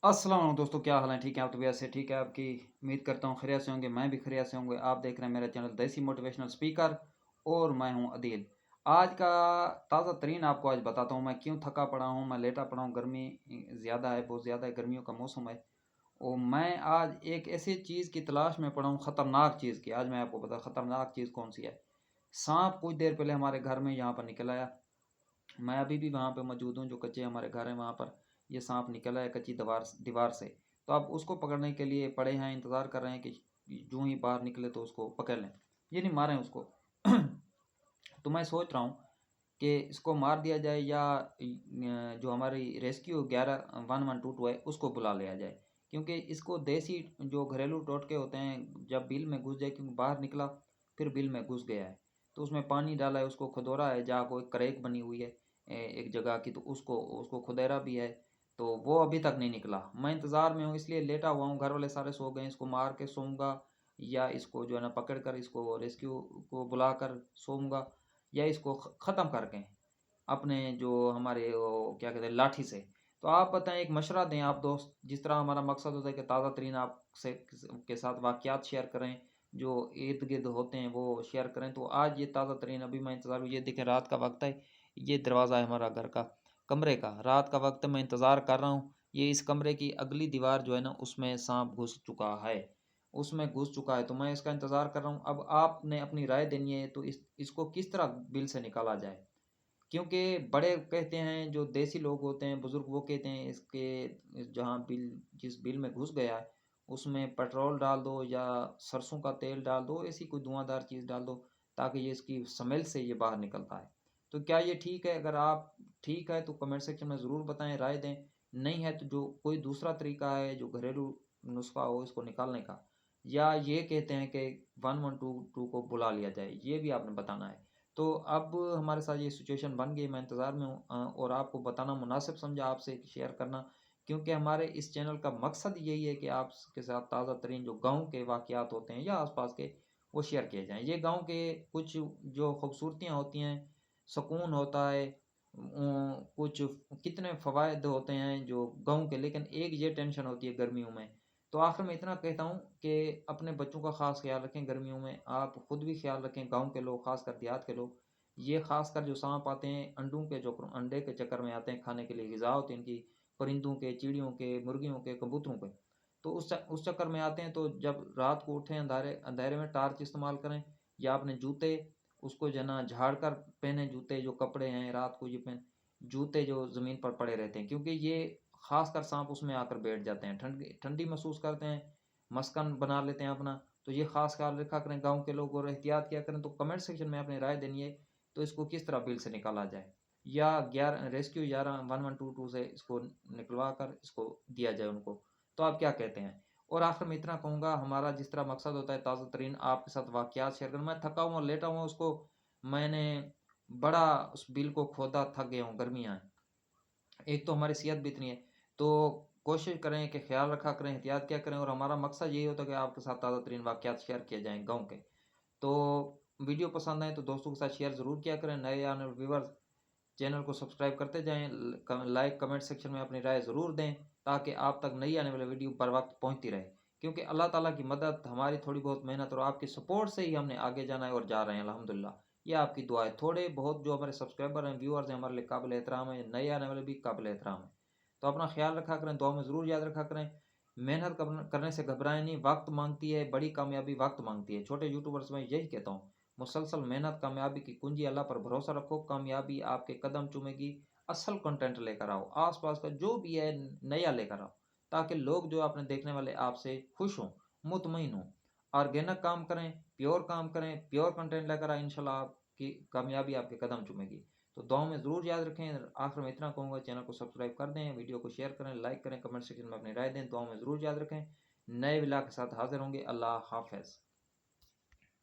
अस्सलाम वालेकुम दोस्तों, क्या हाल है? ठीक है आप? तबीयत से ठीक है आपकी? उम्मीद करता हूँ खैरियत से होंगे। मैं भी खैरियत से होंगे। आप देख रहे हैं मेरा चैनल देसी मोटिवेशनल स्पीकर और मैं हूँ अदील। आज का ताज़ा तरीन आपको आज बताता हूँ मैं क्यों थका पड़ा हूँ, मैं लेटा पड़ा हूँ। गर्मी ज़्यादा है, बहुत ज़्यादा है, गर्मियों का मौसम है। और मैं आज एक ऐसी चीज़ की तलाश में पड़ा हूँ, ख़तरनाक चीज़ की। आज मैं आपको बता ख़तरनाक चीज़ कौन सी है। सांप कुछ देर पहले हमारे घर में यहाँ पर निकल आया। मैं अभी भी वहाँ पे मौजूद हूँ, जो कच्चे हमारे घर हैं वहाँ पर ये सांप निकला है कच्ची दीवार दीवार से। तो अब उसको पकड़ने के लिए पड़े हैं, इंतज़ार कर रहे हैं कि जो ही बाहर निकले तो उसको पकड़ लें, ये नहीं मारें उसको। तो मैं सोच रहा हूँ कि इसको मार दिया जाए या जो हमारी रेस्क्यू 11 1122 है उसको बुला लिया जाए, क्योंकि इसको देसी जो घरेलू टोटके होते हैं, जब बिल में घुस जाए, क्योंकि बाहर निकला फिर बिल में घुस गया है, तो उसमें पानी डाला है, उसको खुदोरा है जहाँ कोई क्रैक बनी हुई है एक जगह की, तो उसको उसको खुदेरा भी है। तो वो अभी तक नहीं निकला। मैं इंतज़ार में हूँ, इसलिए लेटा हुआ हूँ। घर वाले सारे सो गए, इसको मार के सोऊंगा या इसको जो है ना पकड़ कर इसको रेस्क्यू को बुला कर सोऊंगा, या इसको ख़त्म करके अपने जो हमारे वो क्या कहते हैं लाठी से। तो आप बताएं, एक मशवरा दें आप दोस्त। जिस तरह हमारा मकसद होता है कि ताज़ा तरीन आपसे के साथ वाक़यात शेयर करें, जो इर्द गिर्द होते हैं वो शेयर करें। तो आज ये ताज़ा तरीन अभी मैं इंतज़ार में, ये देखें रात का वक्त है, ये दरवाज़ा है हमारा घर का, कमरे का, रात का वक्त है, मैं इंतज़ार कर रहा हूँ। ये इस कमरे की अगली दीवार जो है ना उसमें सांप घुस चुका है, उसमें घुस चुका है, तो मैं इसका इंतज़ार कर रहा हूँ। अब आपने अपनी राय देनी है, तो इसको किस तरह बिल से निकाला जाए। क्योंकि बड़े कहते हैं, जो देसी लोग होते हैं, बुज़ुर्ग, वो कहते हैं इसके जहाँ बिल जिस बिल में घुस गया है, उसमें पेट्रोल डाल दो या सरसों का तेल डाल दो, ऐसी कोई धुआँदार चीज़ डाल दो, ताकि ये इसकी स्मेल से ये बाहर निकलता है। तो क्या ये ठीक है? अगर आप ठीक है तो कमेंट सेक्शन में ज़रूर बताएँ, राय दें। नहीं है तो जो कोई दूसरा तरीका है जो घरेलू नुस्ख़ा हो इसको निकालने का, या ये कहते हैं कि 1122 को बुला लिया जाए, ये भी आपने बताना है। तो अब हमारे साथ ये सिचुएशन बन गई, मैं इंतज़ार में हूँ और आपको बताना मुनासिब समझा आपसे शेयर करना, क्योंकि हमारे इस चैनल का मकसद यही है कि आपके साथ ताज़ा तरीन जो गाँव के वाक़यात होते हैं या आस-पास के, वो शेयर किए जाएँ। ये गाँव के कुछ जो खूबसूरतियाँ होती हैं, सुकून होता है, कुछ कितने फ़वाइद होते हैं जो गाँव के, लेकिन एक ये टेंशन होती है गर्मियों में। तो आखिर में इतना कहता हूँ कि अपने बच्चों का ख़ास ख़्याल रखें गर्मियों में, आप खुद भी ख़्याल रखें, गाँव के लोग, ख़ासकर देहात के लोग। ये ख़ासकर जो साँप आते हैं, अंडे के चक्कर में आते हैं, खाने के लिए ग़िज़ा होती है इनकी, परिंदों के, चिड़ियों के, मुर्गियों के, कबूतरों के। तो उस चक्कर में आते हैं, तो जब रात को उठें अंधेरे में टॉर्च इस्तेमाल करें, या अपने जूते उसको जो है ना झाड़ कर पहनें, जूते जो कपड़े हैं रात को ये पहन, जूते जो ज़मीन पर पड़े रहते हैं, क्योंकि ये खासकर सांप उसमें आकर बैठ जाते हैं, ठंडी ठंडी महसूस करते हैं, मस्कन बना लेते हैं अपना। तो ये खास ख्याल रखा करें गाँव के लोग, और एहतियात किया करें। तो कमेंट सेक्शन में अपनी राय देनी है, तो इसको किस तरह बिल से निकाला जाए, या 11 रेस्क्यू 11 1122 से इसको निकलवा कर इसको दिया जाए उनको। तो आप क्या कहते हैं? और आखिर में इतना कहूँगा, हमारा जिस तरह मकसद होता है ताज़ा तरीन आपके साथ वाक़यात शेयर करना। मैं थका हुआ लेटा हुआ, उसको मैंने बड़ा उस बिल को खोदा, थक गया हूँ, गर्मियाँ हैं। एक तो हमारी सेहत भी इतनी है, तो कोशिश करें कि ख़्याल रखा करें, एहतियात किया करें, और हमारा मकसद यही होता है कि आपके साथ ताज़ा तरीन वाक़यात शेयर किए जाएँ गाँव के। तो वीडियो पसंद आए तो दोस्तों के साथ शेयर ज़रूर किया करें। नए आने वाले व्यूअर्स चैनल को सब्सक्राइब करते जाएँ, लाइक कमेंट सेक्शन में अपनी राय ज़रूर दें, ताकि आप तक नई आने वाली वीडियो बर वक़्त पहुँचती रहे। क्योंकि अल्लाह ताला की मदद, हमारी थोड़ी बहुत मेहनत और आपकी सपोर्ट से ही हमने आगे जाना है, और जा रहे हैं अल्हम्दुलिल्लाह। ये आपकी दुआ है। थोड़े बहुत जो हमारे सब्सक्राइबर हैं, व्यूअर्स हैं, हमारे लिए काबिल एहतराम है, नए आने वाले भी काबिल एहतराम हैं। तो अपना ख़्याल रखा करें, दुआ में ज़रूर याद रखा करें। मेहनत करने से घबराएँ नहीं, वक़्त माँगती है, बड़ी कामयाबी वक़्त माँगती है। छोटे यूट्यूबर्स में यही कहता हूँ, मुसलसल मेहनत कामयाबी की कुंजी, अल्लाह पर भरोसा रखो, कामयाबी आपके कदम चूमेगी। असल कंटेंट लेकर आओ, आस-पास का जो भी है नया लेकर आओ, ताकि लोग जो अपने देखने वाले आपसे खुश हों, मुतमईन हों। ऑर्गेनिक काम करें, प्योर काम करें, प्योर कंटेंट लेकर आएँ, इंशाल्लाह आपकी कामयाबी आपके कदम चूमेगी। तो दुआ में ज़रूर याद रखें। आखिर में इतना कहूँगा, चैनल को सब्सक्राइब कर दें, वीडियो को शेयर करें, लाइक करें, कमेंट सेक्शन में अपनी राय दें। दुआ में ज़रूर याद रखें। नए व्लॉग के साथ हाज़िर होंगे। अल्लाह हाफ़िज़।